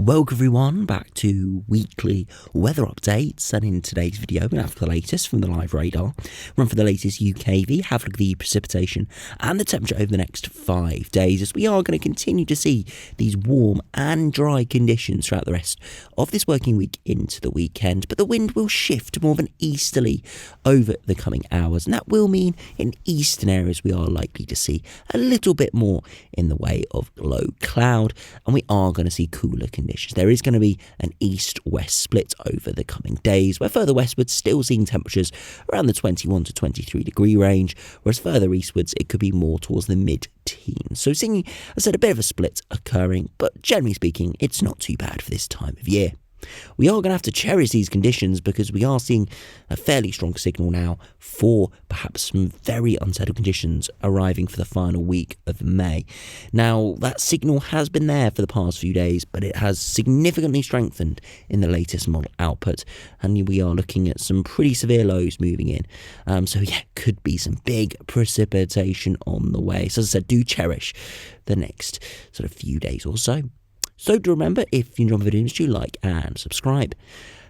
Welcome everyone back to weekly weather updates, and in today's video we're going to have the latest from the live radar, run for the latest UKV, have a look at the precipitation and the temperature over the next 5 days, as we are going to continue to see these warm and dry conditions throughout the rest of this working week into the weekend. But the wind will shift to more of an easterly over the coming hours, and that will mean in eastern areas we are likely to see a little bit more in the way of low cloud, and we are going to see cooler conditions. There is going to be an east-west split over the coming days, where further westwards still seeing temperatures around the 21 to 23 degree range, whereas further eastwards it could be more towards the mid-teens. So seeing, as I said, a bit of a split occurring, but generally speaking it's not too bad for this time of year. We are going to have to cherish these conditions because we are seeing a fairly strong signal now for perhaps some very unsettled conditions arriving for the final week of May. Now, that signal has been there for the past few days, but it has significantly strengthened in the latest model output, and we are looking at some pretty severe lows moving in. So yeah, could be some big precipitation on the way. So as I said, do cherish the next sort of few days or so. So do remember, if you enjoy my videos, do like and subscribe.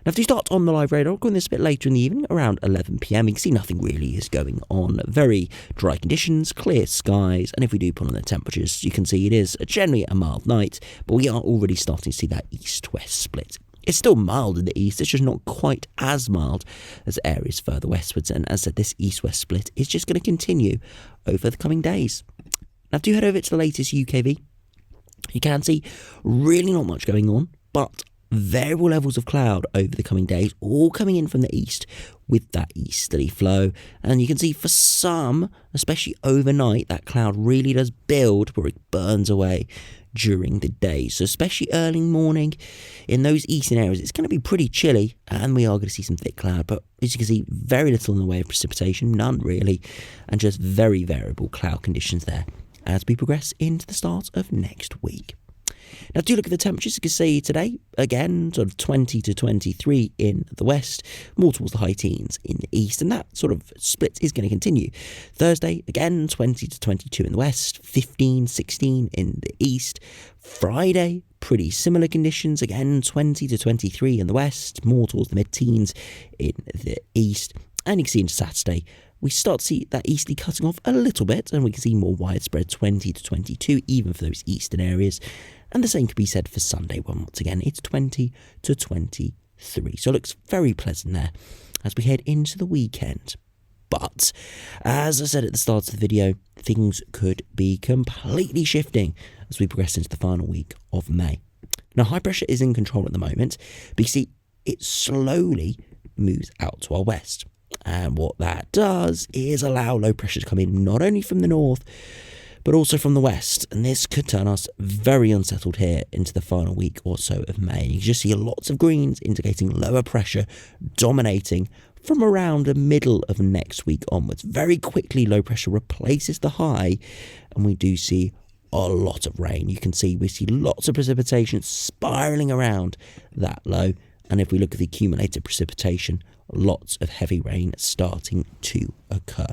Now, if you start on the live radar, I'll go on this a bit later in the evening, around 11 PM. You can see nothing really is going on. Very dry conditions, clear skies, and if we do put on the temperatures, you can see it is generally a mild night, but we are already starting to see that east-west split. It's still mild in the east, it's just not quite as mild as areas further westwards, and as I said, this east-west split is just going to continue over the coming days. Now, do head over to the latest UKV. You can see really not much going on, but variable levels of cloud over the coming days, all coming in from the east with that easterly flow. And you can see for some, especially overnight, that cloud really does build where it burns away during the day. So especially early morning in those eastern areas, it's going to be pretty chilly, and we are going to see some thick cloud. But as you can see, very little in the way of precipitation, none really, and just very variable cloud conditions there as we progress into the start of next week. Now, do look at the temperatures. You can see today, again, sort of 20 to 23 in the west, more towards the high teens in the east, and that sort of split is going to continue. Thursday, again, 20 to 22 in the west, 15, 16 in the east. Friday, pretty similar conditions, again, 20 to 23 in the west, more towards the mid-teens in the east. And you can see into Saturday, we start to see that easterly cutting off a little bit, and we can see more widespread 20 to 22, even for those eastern areas. And the same could be said for Sunday, when once again it's 20 to 23. So it looks very pleasant there as we head into the weekend. But, as I said at the start of the video, things could be completely shifting as we progress into the final week of May. Now, high pressure is in control at the moment, but you see, it slowly moves out to our west. And what that does is allow low pressure to come in not only from the north, but also from the west. And this could turn us very unsettled here into the final week or so of May. You just see lots of greens indicating lower pressure dominating from around the middle of next week onwards. Very quickly, low pressure replaces the high, and we do see a lot of rain. You can see we see lots of precipitation spiraling around that low. And if we look at the accumulated precipitation, lots of heavy rain starting to occur.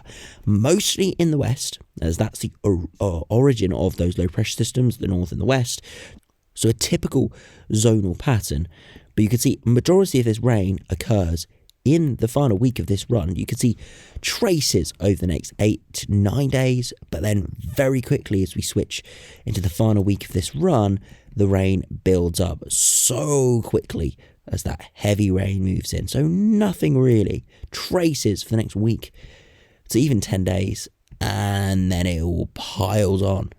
Mostly in the west, as that's the origin of those low pressure systems, the north and the west. So a typical zonal pattern. But you can see majority of this rain occurs in the final week of this run. You can see traces over the next 8 to 9 days, but then very quickly as we switch into the final week of this run, the rain builds up so quickly as that heavy rain moves in. So nothing really, traces for the next week to even 10 days, and then it all piles on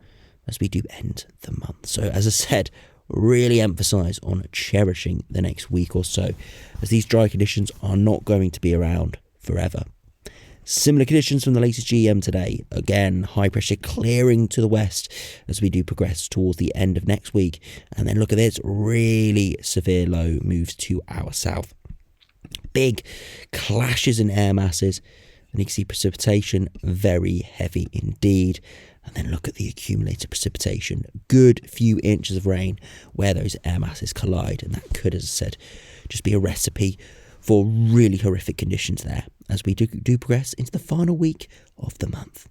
as we do end the month. So as I said, really emphasize on cherishing the next week or so, as these dry conditions are not going to be around forever. Similar conditions from the latest GM today. Again, high pressure clearing to the west as we do progress towards the end of next week. And then look at this, really severe low moves to our south. Big clashes in air masses, and you can see precipitation very heavy indeed. And then look at the accumulated precipitation. Good few inches of rain where those air masses collide, and that could, as I said, just be a recipe for really horrific conditions there as we do progress into the final week of the month.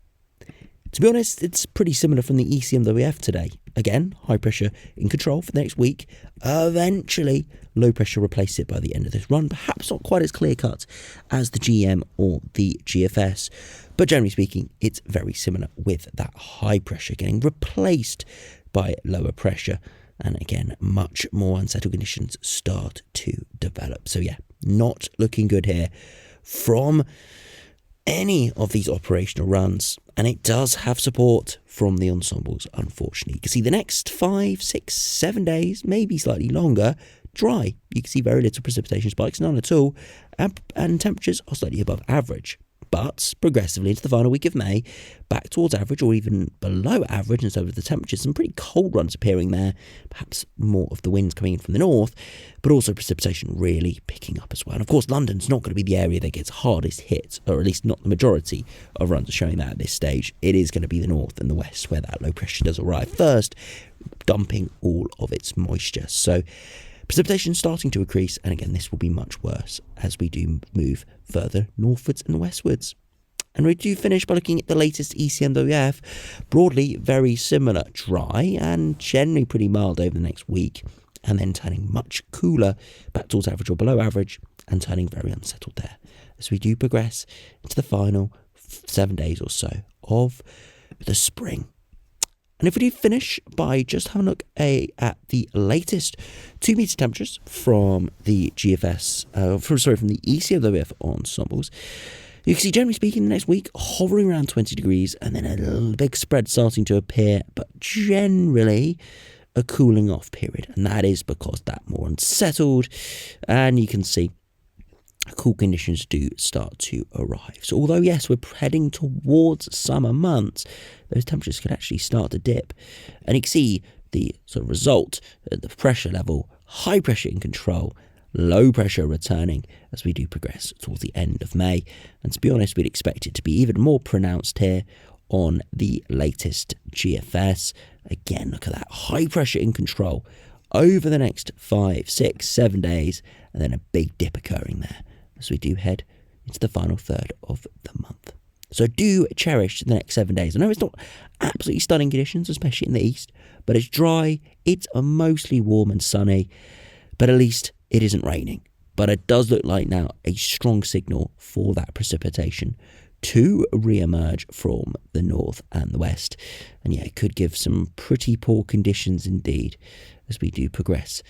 To be honest, it's pretty similar from the ECMWF today. again, high pressure in control for the next week. Eventually, low pressure replace it by the end of this run. Perhaps not quite as clear cut as the GM or the GFS, but generally speaking, it's very similar with that high pressure getting replaced by lower pressure. And again, much more unsettled conditions start to develop. So yeah, not looking good here from any of these operational runs. And it does have support from the ensembles, unfortunately. You can see the next 5, 6, 7 days, maybe slightly longer, dry. You can see very little precipitation spikes, none at all, and temperatures are slightly above average. But progressively into the final week of May, back towards average or even below average, and so with the temperatures, some pretty cold runs appearing there, perhaps more of the winds coming in from the north, but also precipitation really picking up as well. And of course, London's not going to be the area that gets hardest hit, or at least not the majority of runs are showing that at this stage. It is going to be the north and the west where that low pressure does arrive first, dumping all of its moisture. So precipitation starting to increase, and again, this will be much worse as we do move further northwards and westwards. And we do finish by looking at the latest ECMWF. Broadly, very similar, dry and generally pretty mild over the next week, and then turning much cooler back towards average or below average, and turning very unsettled there as we do progress into the final 7 days or so of the spring. And if we do finish by just having a look at the latest 2 meter temperatures from the GFS, from the ECMWF ensembles, you can see, generally speaking, the next week hovering around 20 degrees, and then a little big spread starting to appear, but generally a cooling off period. And that is because that more unsettled, and you can see cool conditions do start to arrive. So although, yes, we're heading towards summer months, those temperatures could actually start to dip. And you can see the sort of result at the pressure level, high pressure in control, low pressure returning as we do progress towards the end of May. And to be honest, we'd expect it to be even more pronounced here on the latest GFS. Again, look at that high pressure in control over the next 5, 6, 7 days, and then a big dip occurring there as we do head into the final third of the month. So do cherish the next 7 days. I know it's not absolutely stunning conditions, especially in the east, but it's dry, it's mostly warm and sunny, but at least it isn't raining. But it does look like now a strong signal for that precipitation to re-emerge from the north and the west. And yeah, it could give some pretty poor conditions indeed as we do progress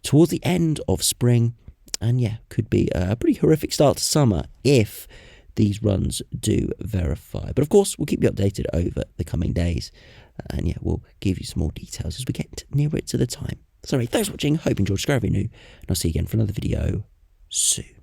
towards the end of spring. And yeah, could be a pretty horrific start to summer if these runs do verify. But of course, we'll keep you updated over the coming days. And yeah, we'll give you some more details as we get nearer it to the time. So thanks for watching. Hope you enjoyed. Subscribe if you're new. And I'll see you again for another video soon.